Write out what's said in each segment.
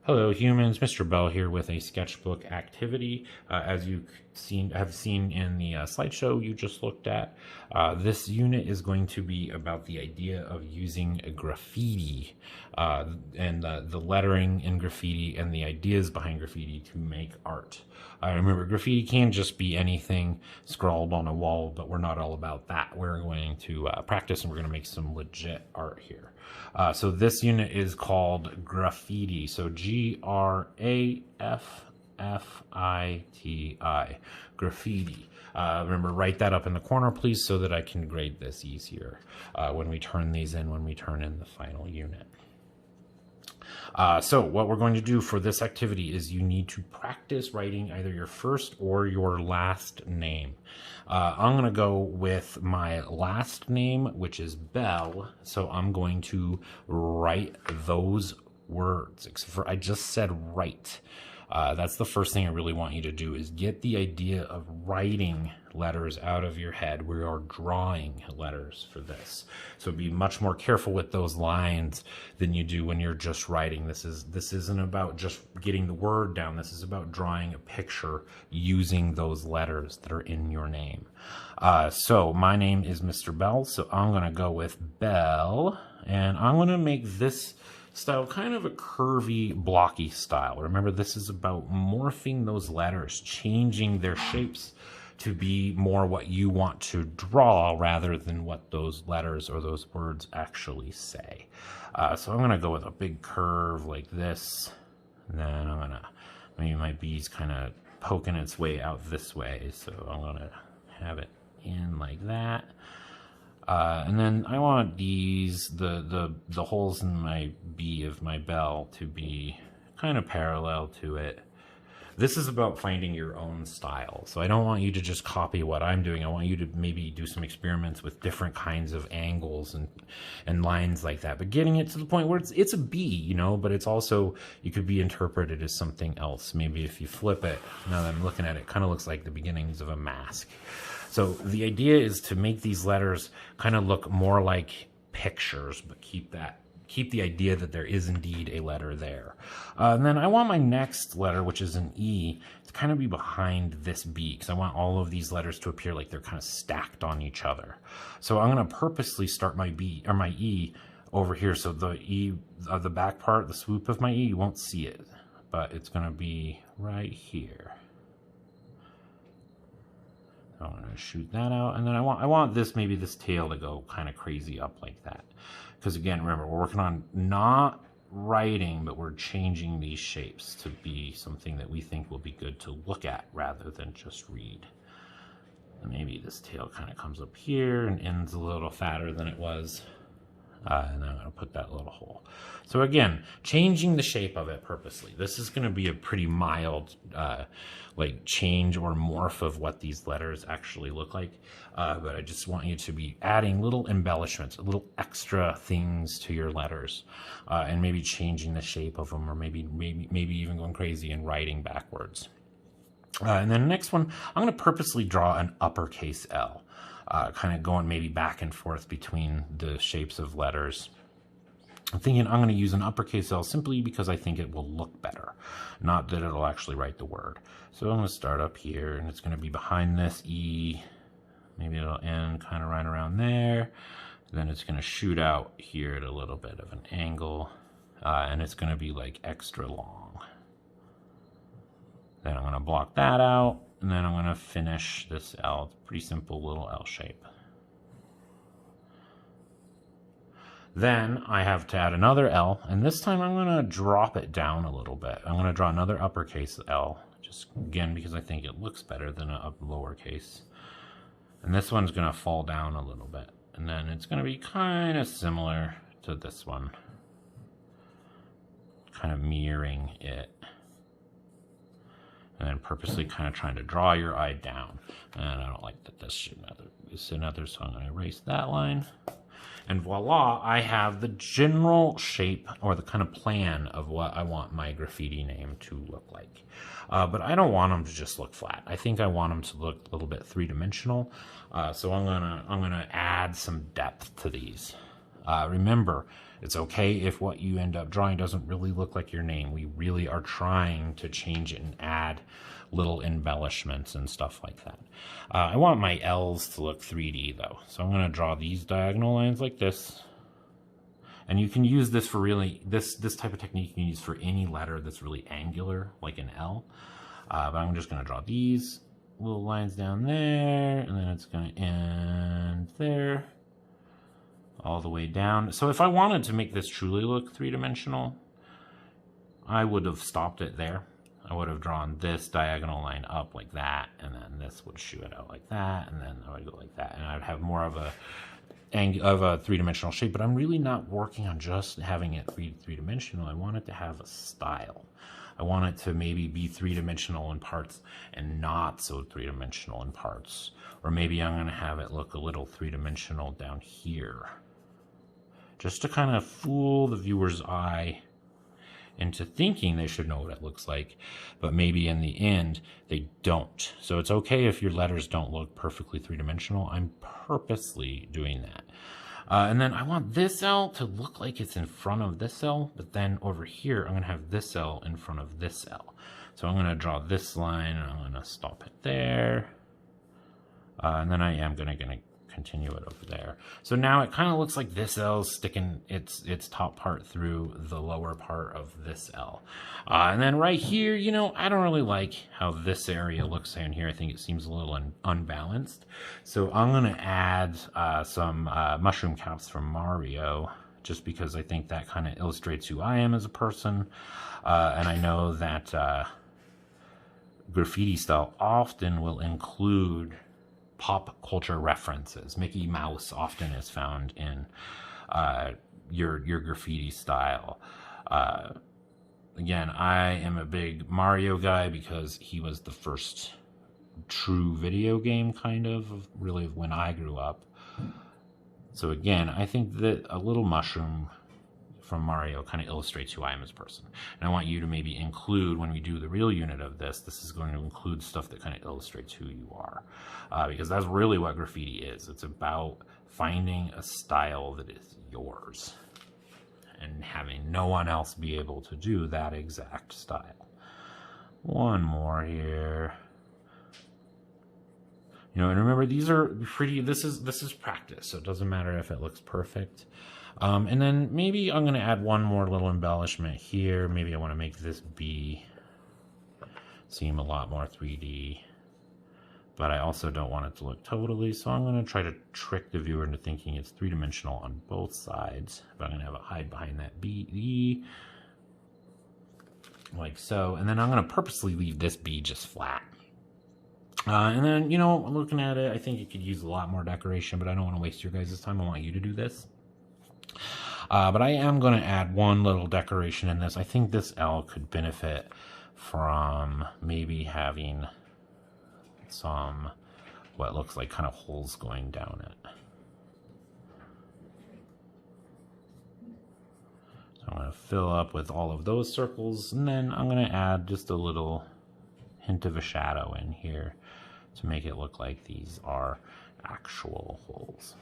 Hello humans, Mr. Bell here with a sketchbook activity. As you have seen in the slideshow you just looked at, this unit is going to be about the idea of using a graffiti and the lettering in graffiti and the ideas behind graffiti to make art. Remember, graffiti can just be anything scrawled on a wall, but we're not all about that. We're going to practice and we're going to make some legit art here. So this unit is called Graffiti. So Graffiti. Graffiti. Remember, write that up in the corner, please, so that I can grade this easier when we turn these in, when we turn in the final unit. So what we're going to do for this activity is you need to practice writing either your first or your last name. I'm going to go with my last name, which is Bell. So I'm going to write those words. I just said write. That's the first thing I really want you to do, is get the idea of writing letters out of your head. We are drawing letters for this. So be much more careful with those lines than you do when you're just writing. This isn't about just getting the word down. This is about drawing a picture using those letters that are in your name. So my name is Mr. Bell, so I'm going to go with Bell, and I'm going to make this style kind of a curvy, blocky style. Remember, this is about morphing those letters, changing their shapes to be more what you want to draw rather than what those letters or those words actually say. So I'm going to go with a big curve like this, and then I'm going to, maybe my B's kind of poking its way out this way, so I'm going to have it in like that. And then I want these, the holes in my B of my bell to be kind of parallel to it. This is about finding your own style. So I don't want you to just copy what I'm doing. I want you to maybe do some experiments with different kinds of angles and lines like that. But getting it to the point where it's a B, you know, but it's also, you could be interpreted as something else. Maybe if you flip it, now that I'm looking at it, it kind of looks like the beginnings of a mask. So the idea is to make these letters kind of look more like pictures, but keep the idea that there is indeed a letter there. And then I want my next letter, which is an E, to kind of be behind this B, because I want all of these letters to appear like they're kind of stacked on each other. So I'm going to purposely start my B or my E over here. So the E, the back part, the swoop of my E, you won't see it, but it's going to be right here. I'm going to shoot that out, and then I want this, maybe this tail to go kind of crazy up like that. Because again, remember, we're working on not writing, but we're changing these shapes to be something that we think will be good to look at rather than just read. And maybe this tail kind of comes up here and ends a little fatter than it was. And then I'm going to put that little hole. So again, changing the shape of it purposely. This is going to be a pretty mild like change or morph of what these letters actually look like. But I just want you to be adding little embellishments, little extra things to your letters, and maybe changing the shape of them, or maybe even going crazy and writing backwards. And then the next one, I'm going to purposely draw an uppercase L. Kind of going maybe back and forth between the shapes of letters. I'm thinking I'm going to use an uppercase L simply because I think it will look better, not that it'll actually write the word. So I'm going to start up here, and it's going to be behind this E. Maybe it'll end kind of right around there. Then it's going to shoot out here at a little bit of an angle, and it's going to be like extra long. Then I'm going to block that out. And then I'm going to finish this L. It's a pretty simple little L shape. Then I have to add another L, and this time I'm going to drop it down a little bit. I'm going to draw another uppercase L, just again because I think it looks better than a lowercase. And this one's going to fall down a little bit. And then it's going to be kind of similar to this one, kind of mirroring it. And then purposely kind of trying to draw your eye down. And I don't like that this is another, so I'm going to erase that line. And voila, I have the general shape or the kind of plan of what I want my graffiti name to look like. But I don't want them to just look flat. I think I want them to look a little bit three-dimensional. So I'm gonna add some depth to these. Remember, it's okay if what you end up drawing doesn't really look like your name. We really are trying to change it and add little embellishments and stuff like that. I want my L's to look 3D though. So I'm going to draw these diagonal lines like this. And you can use this for really, this type of technique you can use for any letter that's really angular, like an L. But I'm just going to draw these little lines down there, and then it's going to end there, all the way down. So if I wanted to make this truly look three-dimensional, I would have stopped it there. I would have drawn this diagonal line up like that, and then this would shoot it out like that, and then I would go like that, and I'd have more of a three-dimensional shape. But I'm really not working on just having it three-dimensional. I want it to have a style. I want it to maybe be three-dimensional in parts and not so three-dimensional in parts. Or maybe I'm going to have it look a little three-dimensional down here, just to kind of fool the viewer's eye into thinking they should know what it looks like, but maybe in the end they don't. So it's okay if your letters don't look perfectly three-dimensional. I'm purposely doing that. And then I want this L to look like it's in front of this L, but then over here I'm going to have this L in front of this L. So I'm going to draw this line, and I'm going to stop it there. And then I am going to continue it over there. So now it kind of looks like this L is sticking its top part through the lower part of this L. And then right here, you know, I don't really like how this area looks down here. I think it seems a little unbalanced. So I'm going to add some mushroom caps from Mario, just because I think that kind of illustrates who I am as a person. And I know that graffiti style often will include pop culture references. Mickey Mouse often is found in your graffiti style. Again, I am a big Mario guy because he was the first true video game, kind of really when I grew up. So again, I think that a little mushroom from Mario kind of illustrates who I am as a person. And I want you to maybe include, when we do the real unit of this is going to include stuff that kind of illustrates who you are. Because that's really what graffiti is. It's about finding a style that is yours and having no one else be able to do that exact style. One more here. You know, and remember, these are pretty, this is practice, so it doesn't matter if it looks perfect. And then maybe I'm going to add one more little embellishment here. Maybe I want to make this B seem a lot more 3D, but I also don't want it to look totally, so I'm going to try to trick the viewer into thinking it's three-dimensional on both sides. But I'm going to have it hide behind that B, like so, and then I'm going to purposely leave this B just flat. And then, you know, looking at it, I think it could use a lot more decoration, but I don't want to waste your guys' time. I want you to do this. But I am going to add one little decoration in this. I think this L could benefit from maybe having some, what looks like kind of holes going down it. So I'm going to fill up with all of those circles, and then I'm going to add just a little hint of a shadow in here to make it look like these are actual holes.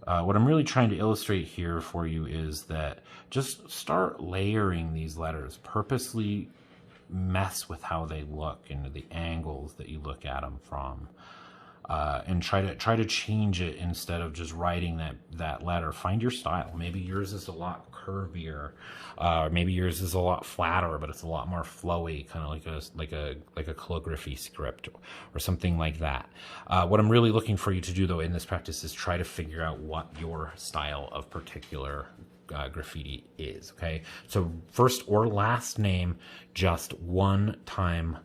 What I'm really trying to illustrate here for you is that just start layering these letters. Purposely mess with how they look and the angles that you look at them from. And try to change it instead of just writing that letter. Find your style. Maybe yours is a lot curvier, maybe yours is a lot flatter, but it's a lot more flowy, kind of like a calligraphy script or something like that. What I'm really looking for you to do though in this practice is try to figure out what your style of particular graffiti is. Okay, so first or last name just one time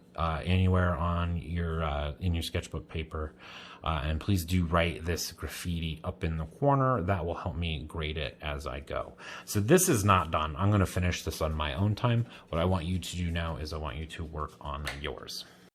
anywhere on your in your sketchbook paper, and please do write this graffiti up in the corner. That will help me grade it as I go. So this is not done. I'm going to finish this on my own time. What I want you to do now is I want you to work on yours.